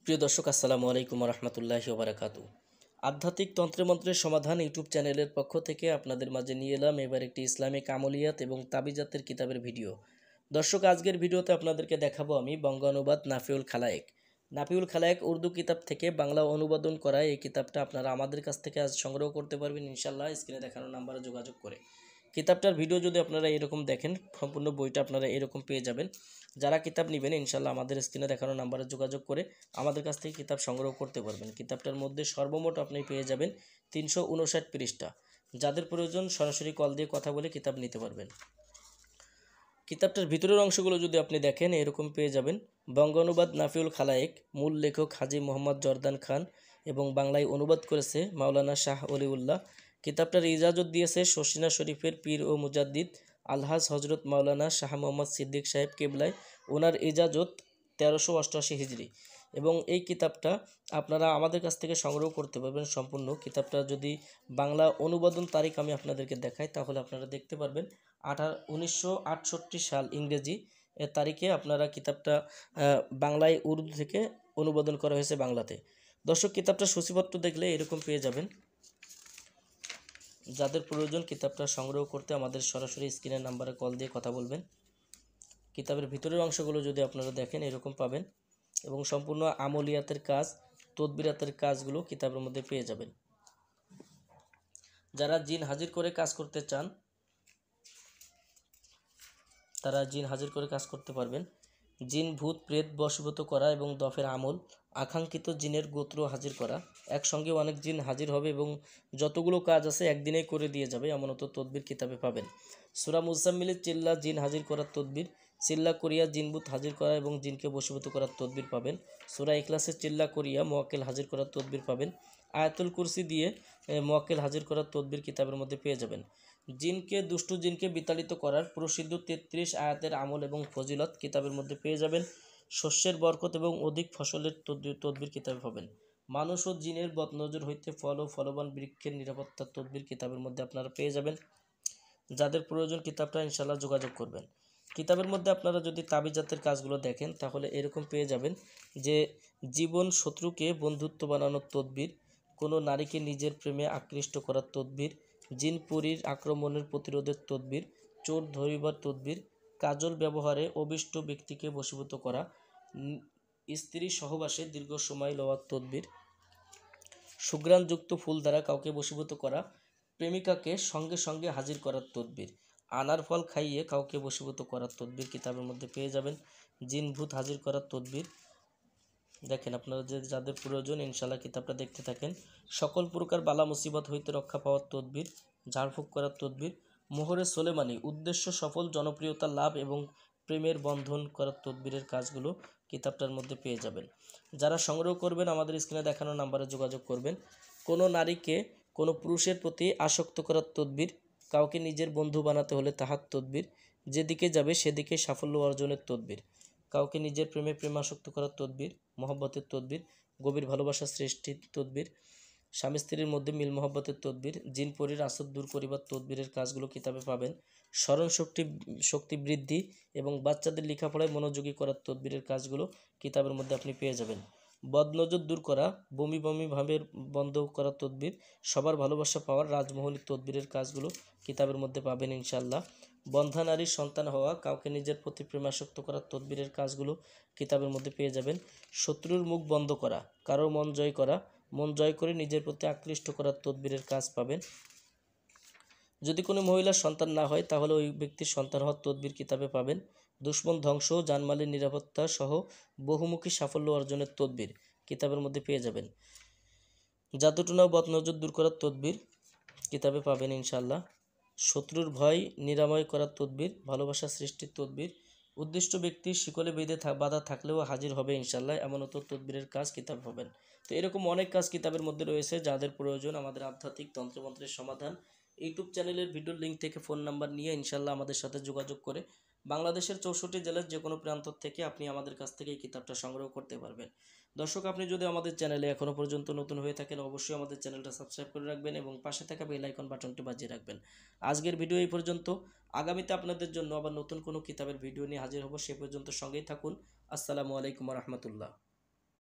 প্রিয় দর্শক, আসসালামু আলাইকুম রহমতুল্লাহি ওবরাকাতু। আধ্যাত্মিক তন্ত্রমন্ত্রের সমাধান ইউটিউব চ্যানেলের পক্ষ থেকে আপনাদের মাঝে নিয়ে এলাম এবার একটি ইসলামিক আমলিয়াত এবং তাবিজাতের কিতাবের ভিডিও। দর্শক, আজকের ভিডিওতে আপনাদেরকে দেখাবো আমি বঙ্গানুবাদ নাফিউল খালায়েক। নাফিউল খালায়েক উর্দু কিতাব থেকে বাংলা অনুবাদন করা এই কিতাবটা আপনারা আমাদের কাছ থেকে আজ সংগ্রহ করতে পারবেন ইনশাল্লাহ, স্ক্রিনে দেখানো নাম্বারে যোগাযোগ করে। কিতাবটার ভিডিও যদি আপনারা এরকম দেখেন, সম্পূর্ণ বইটা আপনারা এরকম পেয়ে যাবেন। যারা কিতাব নেবেন ইনশাল্লাহ আমাদের স্ক্রিনে দেখানো নাম্বারে যোগাযোগ করে আমাদের কাছ থেকে কিতাব সংগ্রহ করতে পারবেন। কিতাবটার মধ্যে সর্বমোট আপনি পেয়ে যাবেন 359 পৃষ্ঠা। যাদের প্রয়োজন সরাসরি কল দিয়ে কথা বলে কিতাব নিতে পারবেন। কিতাবটার ভিতরের অংশগুলো যদি আপনি দেখেন এরকম পেয়ে যাবেন। বঙ্গানুবাদ নাফিউল খালায়েক, মূল লেখক হাজী মোহাম্মদ জর্দান খান এবং বাংলায় অনুবাদ করেছে মাওলানা শাহ অলিউল্লাহ। কিতাবটার ইজাজত দিয়েছে শশিনা শরীফের পীর ও মুজাদ্দিদ আলহাজ হজরত মাওলানা শাহ মোহাম্মদ সিদ্দিক সাহেব কেবলায়। ওনার ইজাজত 1388 হিজরি। এবং এই কিতাবটা আপনারা আমাদের কাছ থেকে সংগ্রহ করতে পারবেন সম্পূর্ণ। কিতাবটা যদি বাংলা অনুবাদন তারিখ আমি আপনাদেরকে দেখাই তাহলে আপনারা দেখতে পারবেন 1968 সাল ইংরেজি এর তারিখে আপনারা কিতাবটা বাংলায় উর্দু থেকে অনুবাদন করা হয়েছে বাংলাতে। দর্শক, কিতাবটা সূচিপত্র দেখলে এরকম পেয়ে যাবেন। যাদের প্রয়োজন কিতাবটা সংগ্রহ করতে আমাদের সরাসরি স্ক্রিনের নাম্বারে কল দিয়ে কথা বলবেন। কিতাবের ভিতরের অংশগুলো যদি আপনারা দেখেন এরকম পাবেন এবং সম্পূর্ণ আমলিয়াতের কাজ, তদবিরাতের কাজগুলো কিতাবের মধ্যে পেয়ে যাবেন। যারা জিন হাজির করে কাজ করতে চান তারা জিন হাজির করে কাজ করতে পারবেন। জিন ভূত প্রেত বশীভূত করা এবং দফের আমল, আকাঙ্ক্ষিত জিনের গোত্র হাজির করা, একসঙ্গে অনেক জিন হাজির হবে এবং যতগুলো কাজ আছে একদিনেই করে দিয়ে যাবে এমনত তদবির কিতাবে পাবেন। সূরা মুজাম্মিলের চিল্লা জিন হাজির করার তদবির, চিল্লা করিয়া জিনভূত হাজির করা এবং জিনকে বশীভূত করার তদবির পাবেন। সূরা ইখলাসের চিল্লা করিয়া মোয়াক্কেল হাজির করার তদবির পাবেন। আয়াতুল কুরসি দিয়ে মোয়াক্কেল হাজির করার তদবির কিতাবের মধ্যে পেয়ে যাবেন। দুষ্টু জিনকে বিতাড়িত করার প্রসিদ্ধ 33 আয়াতের আমল এবং ফজিলত কিতাবের মধ্যে পেয়ে যাবেন। শস্যের বরকত এবং অধিক ফসলের তদবির কিতাবে পাবেন। মানুষ ও জিনের বদনজর হইতে ফল ও ফলবান বৃক্ষের নিরাপত্তার তদবির কিতাবের মধ্যে আপনারা পেয়ে যাবেন। যাদের প্রয়োজন কিতাবটা ইনশাল্লাহ যোগাযোগ করবেন। কিতাবের মধ্যে আপনারা যদি তাবিজাতের কাজগুলো দেখেন তাহলে এরকম পেয়ে যাবেন যে জীবন শত্রুকে বন্ধুত্ব বানানোর তদবির, কোনো নারীকে নিজের প্রেমে আকৃষ্ট করার তদবির, জিনপুরীর আক্রমণের প্রতিরোধের তদবির, চোর ধরিবার তদবির, কাজল ব্যবহারে অভিষ্ট ব্যক্তিকে বশীভূত করা, স্ত্রী সহবাসে দীর্ঘ সময় লওয়ার তদবির, সুঘ্রাণযুক্ত ফুল দ্বারা কাউকে বশীভূত করা, প্রেমিকাকে সঙ্গে সঙ্গে হাজির করার তদবির, আনার ফল খাইয়ে কাউকে বশীভূত করার তদবির কিতাবের মধ্যে পেয়ে যাবেন। জিন ভূত হাজির করার তদবির দেখেন আপনারা যাদের প্রয়োজন ইনশাল্লাহ কিতাবটা দেখতে থাকেন। সকল প্রকার বালা মুসিবত হইতে রক্ষা পাওয়ার তদবির, ঝাড়ফুঁক করার তদবির, মোহরে সোলেমানি উদ্দেশ্য সফল জনপ্রিয়তা লাভ এবং প্রেমের বন্ধন করার তদবিরের কাজগুলো কিতাবটার মধ্যে পেয়ে যাবেন। যারা সংগ্রহ করবেন আমাদের স্ক্রিনে দেখানো নাম্বারে যোগাযোগ করবেন। কোনো নারীকে কোনো পুরুষের প্রতি আসক্ত করার তদবির, কাউকে নিজের বন্ধু বানাতে হলে তাহার তদবির, যেদিকে যাবে সেদিকে সাফল্য অর্জনের তদবির, কাউকে নিজের প্রেমে প্রেমাসক্ত করার তদবির, মহব্বতের তদবির, গভীর ভালোবাসা সৃষ্টির তদবির, স্বামী স্ত্রীর মধ্যে মিল মহব্বতের তদবির, জিন পরীর আসর দূর করিবার তদবিরের কাজগুলো কিতাবে পাবেন। স্মরণ শক্তি বৃদ্ধি এবং বাচ্চাদের লেখাপড়ায় মনোযোগী করার তদবিরের কাজগুলো কিতাবের মধ্যে আপনি পেয়ে যাবেন। বদনজর দূর করা, বমি ভাবের বন্ধ করার তদবির, সবার ভালোবাসা পাওয়ার রাজমহলী তদবিরের কাজগুলো কিতাবের মধ্যে পাবেন ইনশাল্লাহ। বন্ধা নারীর সন্তান হওয়া, কাউকে নিজের প্রতি প্রেমাসক্ত করার তদবিরের কাজগুলো কিতাবের মধ্যে পেয়ে যাবেন। শত্রুর মুখ বন্ধ করা, কারো মন জয় করা, মন জয় করে নিজের প্রতি আকৃষ্ট করার তদবিরের কাজ পাবেন। যদি কোনো মহিলার সন্তান না হয় তাহলে ওই ব্যক্তির সন্তান হওয়ার তদবির কিতাবে পাবেন। দুশ্মন ধ্বংস, জানমালের নিরাপত্তা সহ বহুমুখী সাফল্য অর্জনের তদবির কিতাবের মধ্যে পেয়ে যাবেন। জাদুটনা ও বদনজর দূর করার তদবির কিতাবে পাবেন ইনশাল্লাহ। শত্রুর ভয় নিরাময় করার তদবির, ভালোবাসা সৃষ্টির তদবির, উদ্দিষ্ট ব্যক্তির শিকলে বেঁধে বাধা থাকলেও হাজির হবে ইনশাল্লাহ এমনত তদবিরের কাজ কিতাব পাবেন। তো এরকম অনেক কাজ কিতাবের মধ্যে রয়েছে। যাদের প্রয়োজন আমাদের আধ্যাত্মিক তন্ত্রমন্ত্রের সমাধান ইউটিউব চ্যানেলের ভিডিওর লিঙ্ক থেকে ফোন নাম্বার নিয়ে ইনশাল্লাহ আমাদের সাথে যোগাযোগ করে বাংলাদেশের 64 জেলার যে কোনো প্রান্ত থেকে আপনি আমাদের কাছ থেকে এই কিতাবটা সংগ্রহ করতে পারবেন। দর্শক, আপনি যদি আমাদের চ্যানেলে এখনও পর্যন্ত নতুন হয়ে থাকেন অবশ্যই আমাদের চ্যানেলটা সাবস্ক্রাইব করে রাখবেন এবং পাশে থাকা বেল আইকন বাটনটি বাজিয়ে রাখবেন। আজকের ভিডিও এই পর্যন্ত। আগামীতে আপনাদের জন্য আবার নতুন কোনো কিতাবের ভিডিও নিয়ে হাজির হব। সে পর্যন্ত সঙ্গেই থাকুন। আসসালামু আলাইকুম রহমতুল্লাহ।